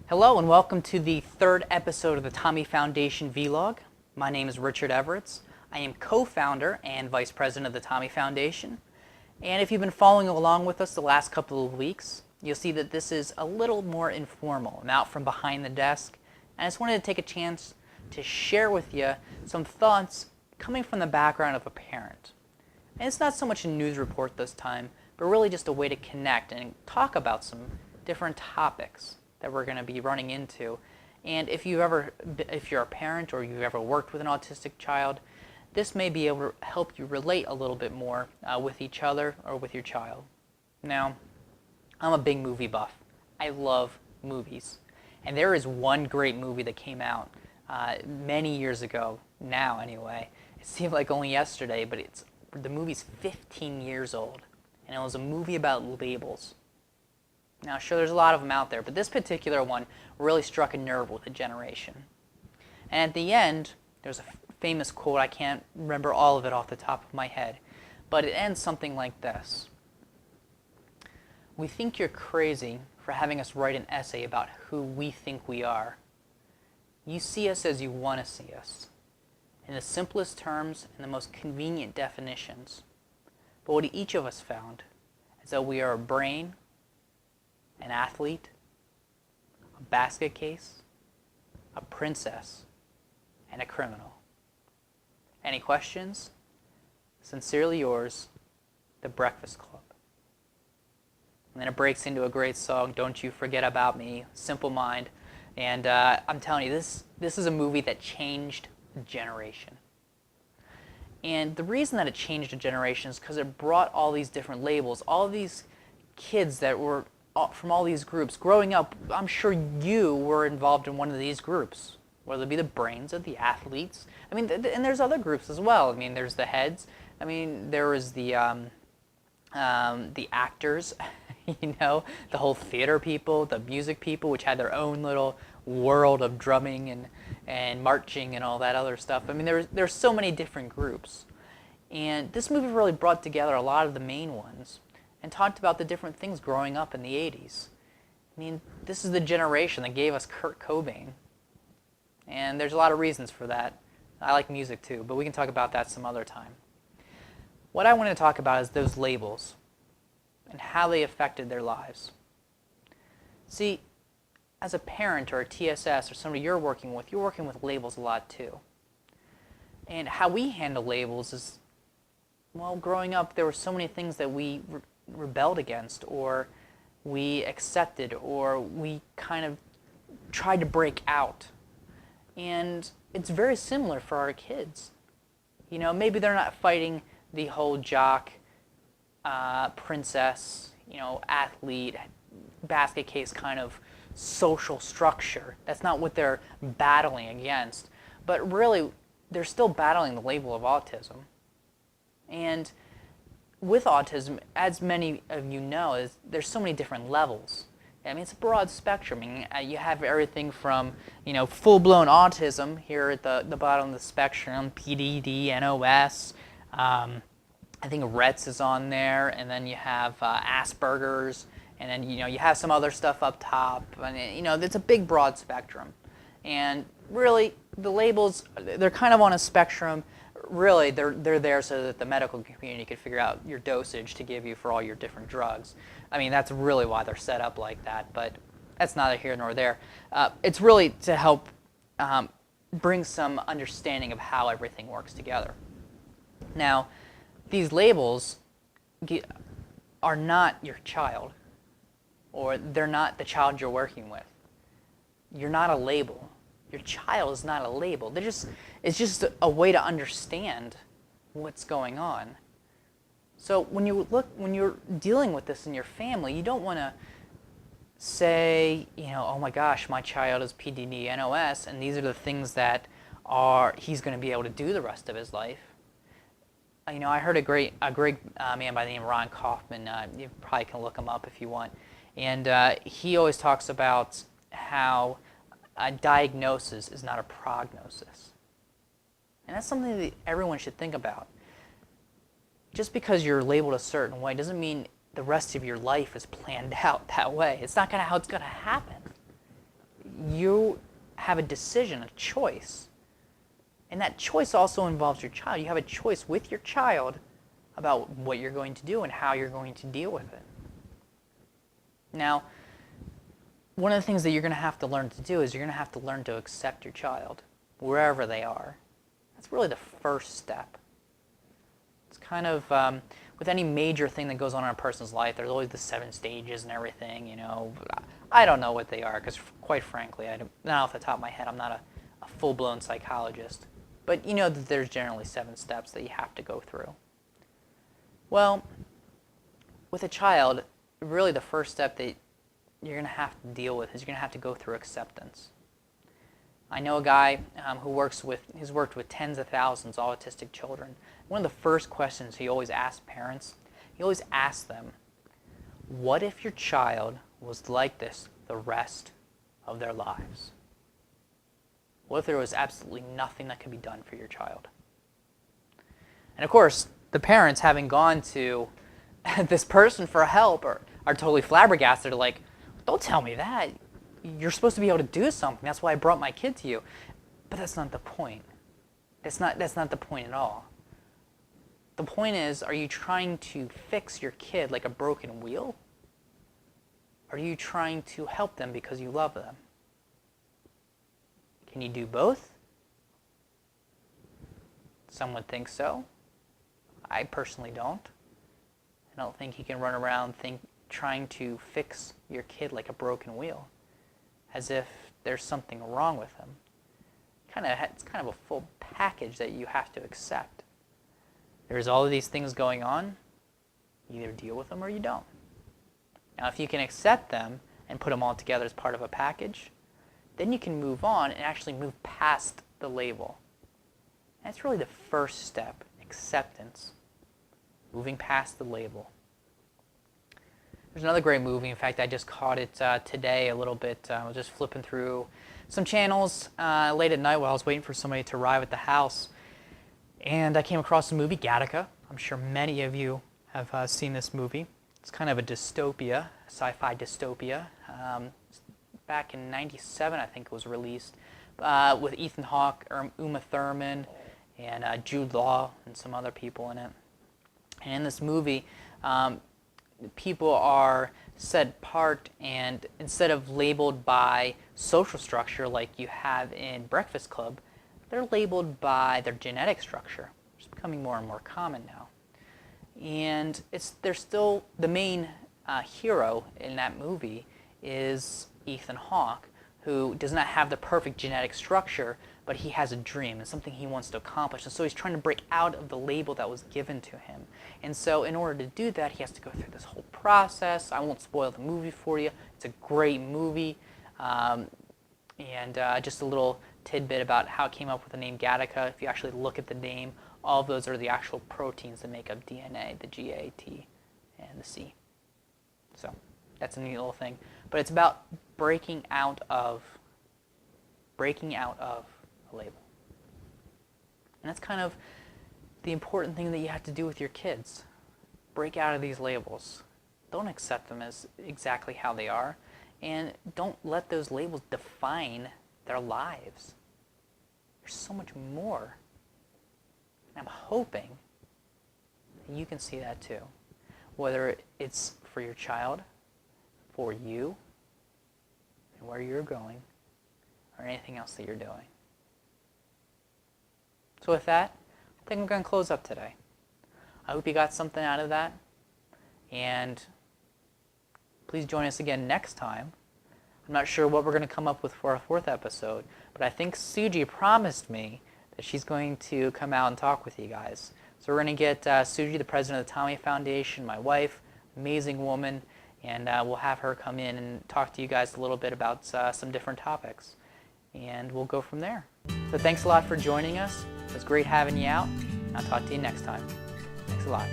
Hello and welcome to the third episode of the Tommy Foundation Vlog. My name is Richard Everetts. I am co-founder and vice president of the Tommy Foundation. And if you've been following along with us the last couple of weeks, you'll see that this is a little more informal. I'm out from behind the desk, and I just wanted to take a chance to share with you some thoughts coming from the background of a parent. And it's not so much a news report this time, but really just a way to connect and talk about some different topics that we're going to be running into. And if you're a parent or you've ever worked with an autistic child, this may be able to help you relate a little bit more with each other or with your child. Now, I'm a big movie buff. I love movies. And there is one great movie that came out many years ago, now anyway. It seemed like only yesterday, but the movie's 15 years old. And it was a movie about labels. Now, sure, there's a lot of them out there, but this particular one really struck a nerve with a generation. And at the end, there's a famous quote. I can't remember all of it off the top of my head, but it ends something like this. We think you're crazy for having us write an essay about who we think we are. You see us as you want to see us, in the simplest terms and the most convenient definitions. But what each of us found is that we are a brain, an athlete, a basket case, a princess, and a criminal. Any questions? Sincerely yours, The Breakfast Club. And then it breaks into a great song, Don't You Forget About Me, Simple Mind. And I'm telling you, this is a movie that changed a generation. And the reason that it changed a generation is because it brought all these different labels, all these kids that were from all these groups. Growing up, I'm sure you were involved in one of these groups, whether it be the brains or the athletes. I mean, and there's other groups as well. I mean, there's the heads. I mean, there was the actors, you know, the whole theater people, the music people, which had their own little world of drumming and marching and all that other stuff. I mean, there's so many different groups. And this movie really brought together a lot of the main ones and talked about the different things growing up in the 80s. I mean, this is the generation that gave us Kurt Cobain. And there's a lot of reasons for that. I like music too, but we can talk about that some other time. What I want to talk about is those labels and how they affected their lives. See, as a parent or a TSS or somebody you're working with labels a lot too. And how we handle labels is, well, growing up, there were so many things that we rebelled against, or we accepted, or we kind of tried to break out. And it's very similar for our kids. You know, maybe they're not fighting the whole jock, princess, you know, athlete, basket case kind of social structure. That's not what they're battling against. But really, they're still battling the label of autism. And with autism, as many of you know, there's so many different levels. I mean, it's a broad spectrum. I mean, you have everything from, you know, full-blown autism here at the bottom of the spectrum, PDD, NOS. I think Rett is on there, and then you have Asperger's, and then, you know, you have some other stuff up top. And, you know, it's a big, broad spectrum. And really, the labels, they're kind of on a spectrum. Really, they're there so that the medical community could figure out your dosage to give you for all your different drugs. I mean, that's really why they're set up like that, but that's neither here nor there. It's really to help bring some understanding of how everything works together. Now, these labels are not your child, or they're not the child you're working with. You're not a label. Your child is not a label. It's just a way to understand what's going on. So when you're dealing with this in your family, you don't want to say, you know, oh my gosh, my child is PDD, NOS, and these are the things that he's going to be able to do the rest of his life. You know, I heard a great man by the name of Ron Kaufman. You probably can look him up if you want, and he always talks about how a diagnosis is not a prognosis. And that's something that everyone should think about. Just because you're labeled a certain way doesn't mean the rest of your life is planned out that way. It's not how it's going to happen. you have a decision, a choice. And that choice also involves your child. You have a choice with your child about what you're going to do and how you're going to deal with it. Now, one of the things that you're going to have to learn to do is you're going to have to learn to accept your child, wherever they are. That's really the first step. It's kind of, with any major thing that goes on in a person's life, there's always the 7 stages and everything, you know. I don't know what they are, because quite frankly, not off the top of my head, I'm not a full-blown psychologist. But you know that there's generally 7 steps that you have to go through. Well, with a child, really the first step that you're going to have to deal with is you're going to have to go through acceptance. I know a guy who's worked with tens of thousands of autistic children. One of the first questions he always asks parents, he always asks them, what if your child was like this the rest of their lives? What if there was absolutely nothing that could be done for your child? And of course, the parents, having gone to this person for help, are totally flabbergasted. They're like, don't tell me that. You're supposed to be able to do something. That's why I brought my kid to you. But that's not the point. That's not the point at all. The point is, are you trying to fix your kid like a broken wheel? Or are you trying to help them because you love them? Can you do both? Some would think so. I personally don't. I don't think you can run around trying to fix your kid like a broken wheel, as if there's something wrong with them. It's kind of a full package that you have to accept. There's all of these things going on. You either deal with them or you don't. Now, if you can accept them and put them all together as part of a package, then you can move on and actually move past the label. That's really the first step, acceptance. Moving past the label. There's another great movie. In fact, I just caught it today a little bit. I was just flipping through some channels late at night while I was waiting for somebody to arrive at the house. And I came across the movie Gattaca. I'm sure many of you have seen this movie. It's kind of a dystopia, sci-fi dystopia. Back in '97, I think it was released, with Ethan Hawke, Uma Thurman, and Jude Law, and some other people in it. And in this movie, people are set apart, and instead of labeled by social structure like you have in Breakfast Club, they're labeled by their genetic structure, which is becoming more and more common now. And they're still the main hero in that movie is Ethan Hawke, who does not have the perfect genetic structure, but he has a dream and something he wants to accomplish. And so he's trying to break out of the label that was given to him. And so in order to do that, he has to go through this whole process. I won't spoil the movie for you. It's a great movie. And just a little tidbit about how it came up with the name Gattaca. If you actually look at the name, all of those are the actual proteins that make up DNA, the G, A, T, and the C. So that's a neat little thing. But it's about breaking out of a label. And that's kind of the important thing that you have to do with your kids. Break out of these labels. Don't accept them as exactly how they are. And don't let those labels define their lives. There's so much more. And I'm hoping that you can see that too. Whether it's for your child, for you, and where you're going, or anything else that you're doing. So with that, I think I'm going to close up today. I hope you got something out of that. And please join us again next time. I'm not sure what we're going to come up with for our 4th episode, but I think Suji promised me that she's going to come out and talk with you guys. So we're going to get Suji, the president of the Tommy Foundation, my wife, amazing woman, and we'll have her come in and talk to you guys a little bit about some different topics. And we'll go from there. So thanks a lot for joining us. It was great having you out. I'll talk to you next time. Thanks a lot.